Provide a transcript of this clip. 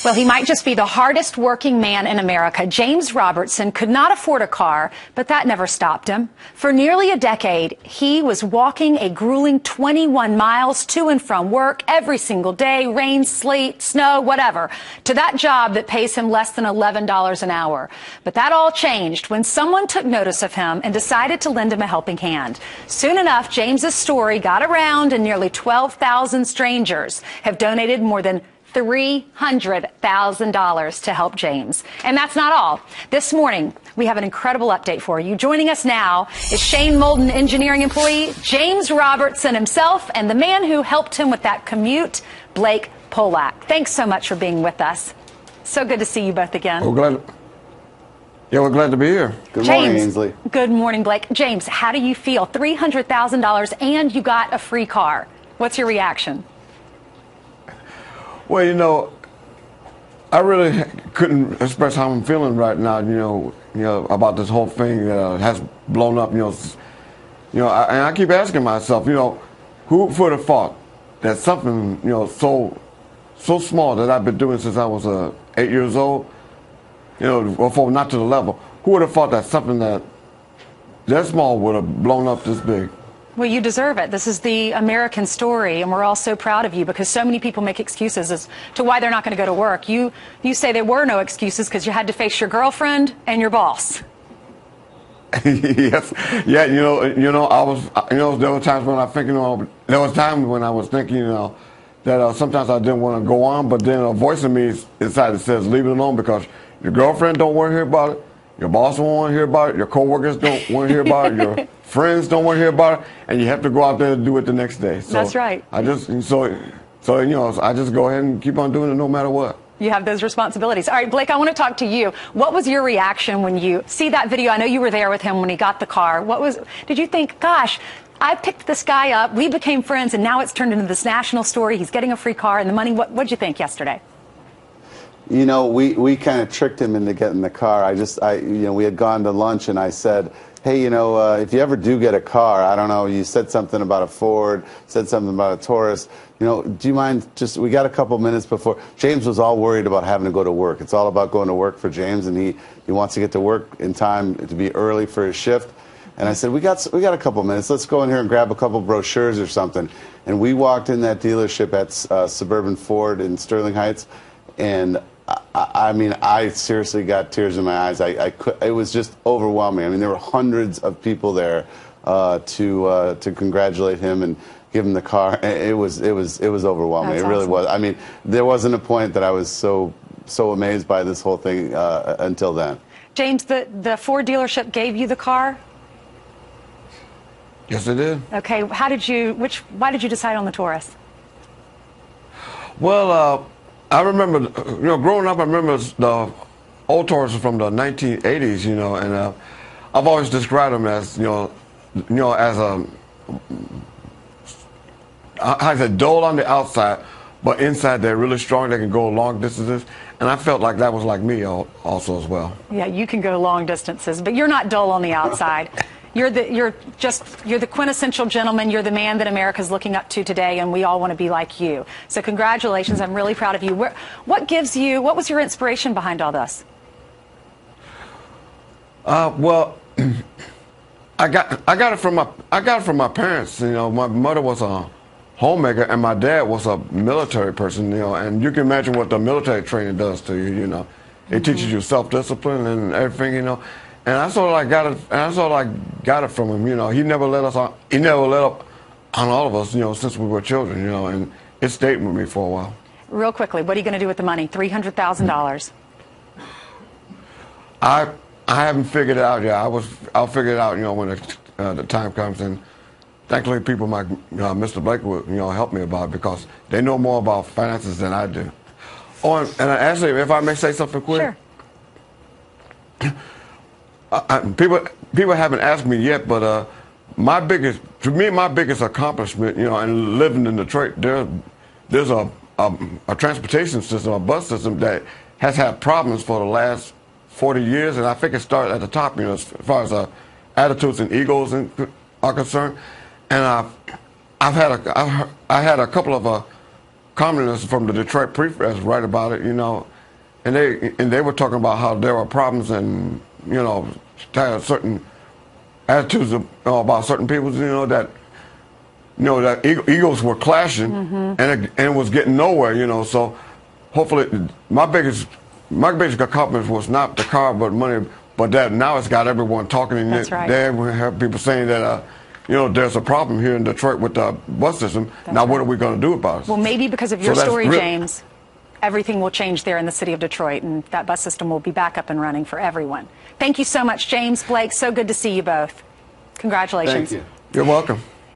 Well, he might just be the hardest working man in America. James Robertson could not afford a car, but that never stopped him. For nearly a decade, he was walking a grueling 21 miles to and from work every single day, rain, sleet, snow, whatever, to that job that pays him less than $11 an hour. But that all changed when someone took notice of him and decided to lend him a helping hand. Soon enough, James's story got around and nearly 12,000 strangers have donated more than $300,000 to help James. And that's not all. This morning, we have an incredible update for you. Joining us now is Shane Molden engineering employee, James Robertson himself, and the man who helped him with that commute, Blake Polak. Thanks so much for being with us. So good to see you both again. We're glad to be here. Good morning, Ainsley. Good morning, Blake. James, how do you feel? $300,000 and you got a free car. What's your reaction? Well, you know, I really couldn't express how I'm feeling right now. You know about this whole thing that has blown up. And I keep asking myself, who would have thought that something, so small that I've been doing since I was 8 years old, before not to the level. Who would have thought that something that small would have blown up this big? Well, you deserve it. This is the American story, and we're all so proud of you because so many people make excuses as to why they're not going to go to work. You say there were no excuses because you had to face your girlfriend and your boss. Yes, yeah. I was. There were times when I think. There was times when I was thinking. That sometimes I didn't want to go on, but then a voice in me inside that says, "Leave it alone," because your girlfriend don't want to hear about it. Your boss don't want to hear about it. Your coworkers don't want to hear about it. Your friends don't want to hear about it, and you have to go out there and do it the next day. So that's right. I just I just go ahead and keep on doing it no matter what. You have those responsibilities. All right, Blake, I want to talk to you. What was your reaction when you see that video? I know you were there with him when he got the car. Did you think, gosh, I picked this guy up, we became friends, and now it's turned into this national story. He's getting a free car and the money. What did you think yesterday? We kind of tricked him into getting the car. We had gone to lunch and I said, hey, if you ever do get a car, I don't know, you said something about a Ford, said something about a Taurus, do you mind we got a couple minutes before. James was all worried about having to go to work. It's all about going to work for James, and he wants to get to work in time to be early for his shift. And I said, we got a couple minutes. Let's go in here and grab a couple brochures or something. And we walked in that dealership at Suburban Ford in Sterling Heights, and I seriously got tears in my eyes. It was just overwhelming. I mean, there were hundreds of people there to congratulate him and give him the car. It was overwhelming. That's it really awesome. was. I mean, there wasn't a point that I was so amazed by this whole thing until then. James, the Ford dealership gave you the car? Yes, it did. Okay, why did you decide on the Taurus? Well, I remember, growing up, I remember the old Taurus from the 1980s, and I've always described them as, as a dull on the outside, but inside they're really strong. They can go long distances, and I felt like that was like me also as well. Yeah, you can go long distances, but you're not dull on the outside. You're the quintessential gentleman. You're the man that America's looking up to today, and we all want to be like you. So congratulations. I'm really proud of you. What was your inspiration behind all this? Well, I got it from my parents. My mother was a homemaker, and my dad was a military person. And you can imagine what the military training does to you. It teaches you self-discipline and everything. And I sort of got it from him. He never let up on all of us. Since we were children. And it stayed with me for a while. Real quickly, what are you going to do with the money? $300,000. I haven't figured it out yet. I'll figure it out. When the time comes. And thankfully, people like Mr. Blake will help me about it because they know more about finances than I do. Oh, and actually, if I may say something quick. Sure. People haven't asked me yet, but my biggest accomplishment, and living in Detroit, there's a transportation system, a bus system that has had problems for the last 40 years, and I think it started at the top, as far as attitudes and egos are concerned. And I had a couple of columnists from the Detroit Press write about it, and they were talking about how there were problems and certain attitudes about certain people, that egos were clashing, and it was getting nowhere, So hopefully, my biggest accomplishment was not the car, but money. But that now it's got everyone talking, and That's right. there we have people saying that there's a problem here in Detroit with the bus system. That's now right. what are we going to do about it? Well, maybe because of your story, James, everything will change there in the city of Detroit, and that bus system will be back up and running for everyone. Thank you so much, James, Blake. So good to see you both. Congratulations. Thank you. You're welcome.